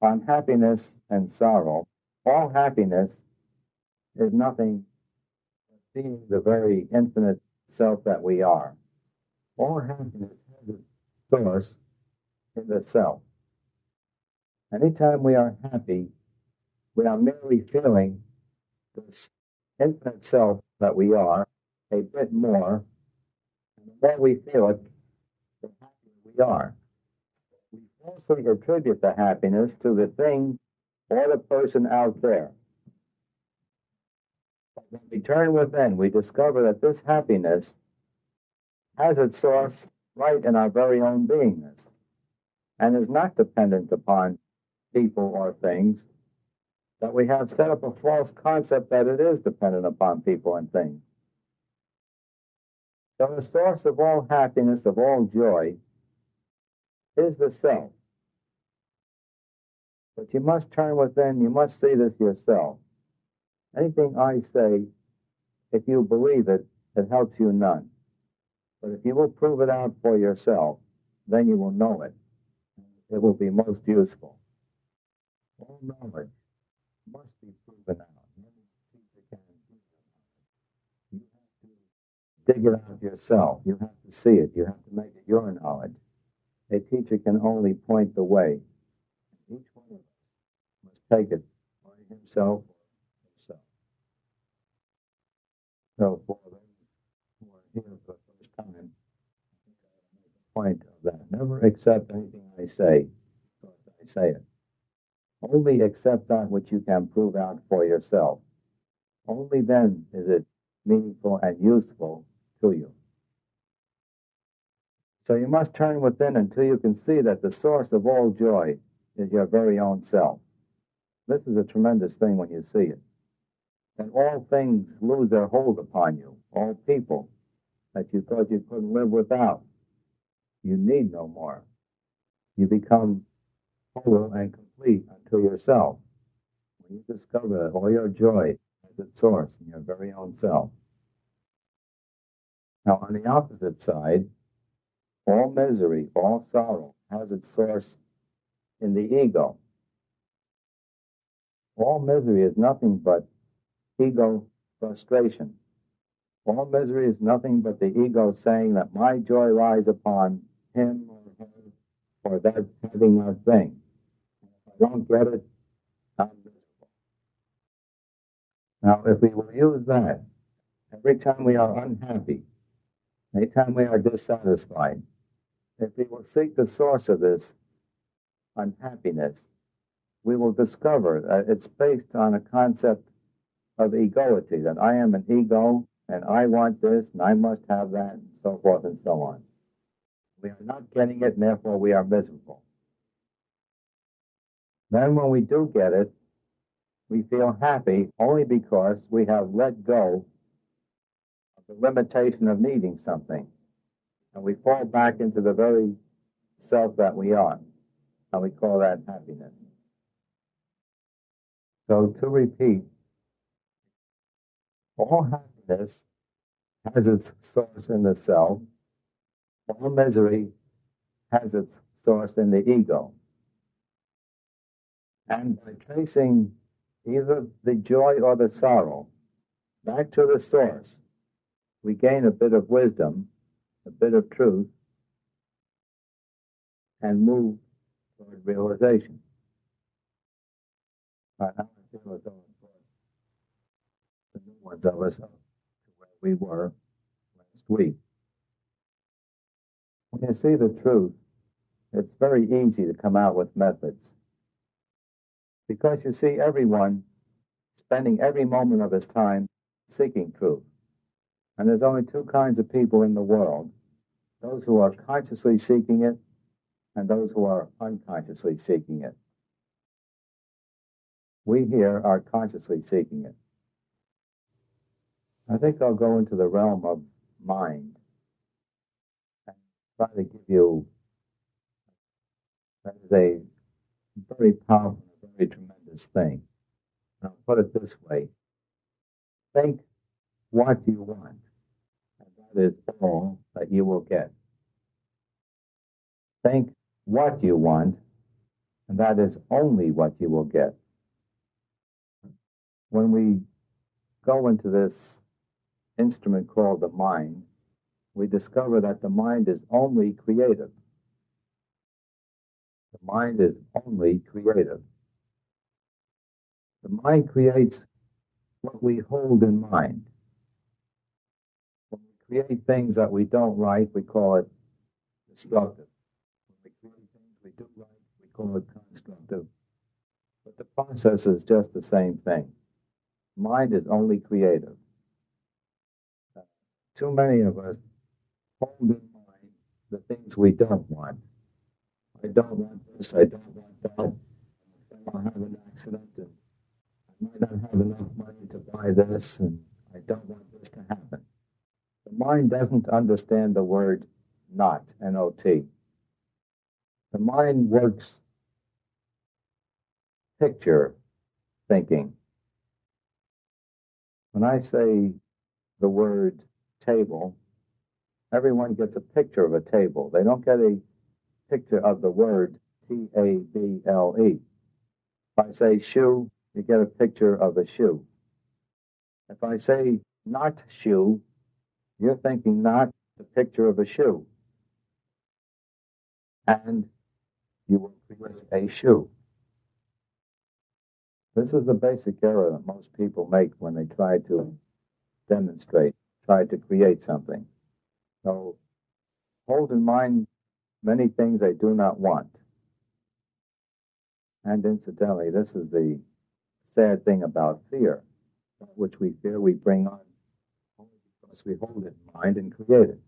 on happiness and sorrow. All happiness is nothing but being the very infinite self that we are. All happiness has its source in the self. Anytime we are happy, we are merely feeling this infinite self that we are a bit more. And the more we feel it, the happier we are. We falsely attribute the happiness to the thing or the person out there. But when we turn within, we discover that this happiness has its source right in our very own beingness and is not dependent upon people or things, that we have set up a false concept that it is dependent upon people and things. So the source of all happiness, of all joy, is the self. But you must turn within, you must see this yourself. Anything I say, if you believe it, it helps you none. But if you will prove it out for yourself, then you will know it. It will be most useful. All knowledge must be proven out. No teacher can prove it. You have to dig it out yourself. You have to see it. You have to make it your knowledge. A teacher can only point the way. Each one of us must take it by himself or herself. So for those who are here for the first time, I think I will make a point of that. Never accept anything I say because I say it. Only accept that which you can prove out for yourself. Only then is it meaningful and useful to you. So you must turn within until you can see that the source of all joy is your very own self. This is a tremendous thing when you see it. And all things lose their hold upon you. All people that you thought you couldn't live without, you need no more. You become whole and complete unto yourself. When you discover that all your joy has its source in your very own self. Now, on the opposite side, all misery, all sorrow has its source in the ego. All misery is nothing but ego frustration. All misery is nothing but the ego saying that my joy lies upon him or her or that having that thing. If I don't get it, I'm miserable. Now, if we will use that, every time we are unhappy, every time we are dissatisfied, if we will seek the source of this unhappiness, we will discover that it's based on a concept of egoity, that I am an ego, and I want this, and I must have that, and so forth and so on. We are not getting it, and therefore we are miserable. Then when we do get it, we feel happy only because we have let go of the limitation of needing something. And we fall back into the very self that we are. And we call that happiness. So to repeat, all happiness has its source in the self. All misery has its source in the ego. And by tracing either the joy or the sorrow back to the source, we gain a bit of wisdom, a bit of truth, and move toward realization. Now I feel as though the new ones of us up to where we were last week. When you see the truth, it's very easy to come out with methods. Because you see everyone spending every moment of his time seeking truth. And there's only two kinds of people in the world, those who are consciously seeking it and those who are unconsciously seeking it. We here are consciously seeking it. I think I'll go into the realm of mind and try to give you, that is a very powerful, very tremendous thing. And I'll put it this way. Think what you want, and that is all that you will get. Think what you want, And that is only what you will get. When we go into this instrument called the mind, we discover that the mind is only creative. The mind is only creative. The mind creates what we hold in mind. When we create things that we don't like, we call it destructive. When we create things we do like, we call it constructive. But the process is just the same thing. Mind is only creative. Too many of us hold in mind the things we don't want. I don't want this, I don't want that. I'll have an accident and I might not have enough money to buy this and I don't want this to happen. The mind doesn't understand the word not, N-O-T. The mind works picture thinking. When I say the word table, everyone gets a picture of a table. They don't get a picture of the word T-A-B-L-E. If I say shoe, you get a picture of a shoe. If I say not shoe, you're thinking not the picture of a shoe. And you will create a shoe. This is the basic error that most people make when they try to demonstrate, try to create something. So hold in mind many things they do not want. And incidentally, this is the sad thing about fear. Which we fear we bring on only because we hold it in mind and create it.